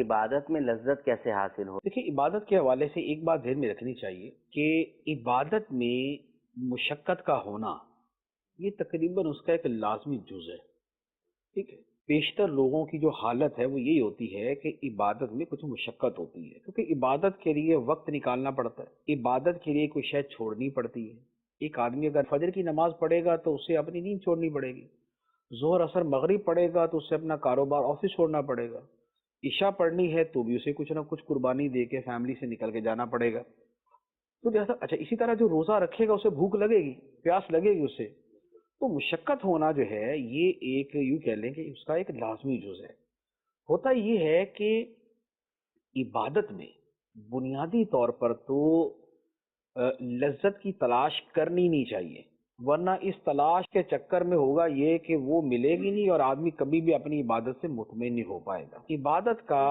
عبادت میں لذت کیسے حاصل ہو؟ دیکھیے، عبادت کے حوالے سے ایک بات ذہن میں رکھنی چاہیے کہ عبادت میں مشقت کا ہونا یہ تقریباً اس کا ایک لازمی جز ہے. ٹھیک ہے. بیشتر لوگوں کی جو حالت ہے وہ یہی ہوتی ہے کہ عبادت میں کچھ مشقت ہوتی ہے، کیونکہ عبادت کے لیے وقت نکالنا پڑتا ہے، عبادت کے لیے کوئی شے چھوڑنی پڑتی ہے. ایک آدمی اگر فجر کی نماز پڑھے گا تو اسے اپنی نیند چھوڑنی پڑے گی، ظہر اثر مغرب پڑھے گا تو اسے اپنا کاروبار آفس چھوڑنا پڑے گا، عشاء پڑھنی ہے تو بھی اسے کچھ نہ کچھ قربانی دے کے فیملی سے نکل کے جانا پڑے گا. تو جیسا اچھا اسی طرح جو روزہ رکھے گا اسے بھوک لگے گی، پیاس لگے گی اسے. تو مشقت ہونا جو ہے یہ ایک یوں کہہ لیں کہ اس کا ایک لازمی جز ہے. ہوتا یہ ہے کہ عبادت میں بنیادی طور پر تو لذت کی تلاش کرنی نہیں چاہیے، ورنہ اس تلاش کے چکر میں ہوگا یہ کہ وہ ملے گی نہیں اور آدمی کبھی بھی اپنی عبادت سے مطمئن نہیں ہو پائے گا. عبادت کا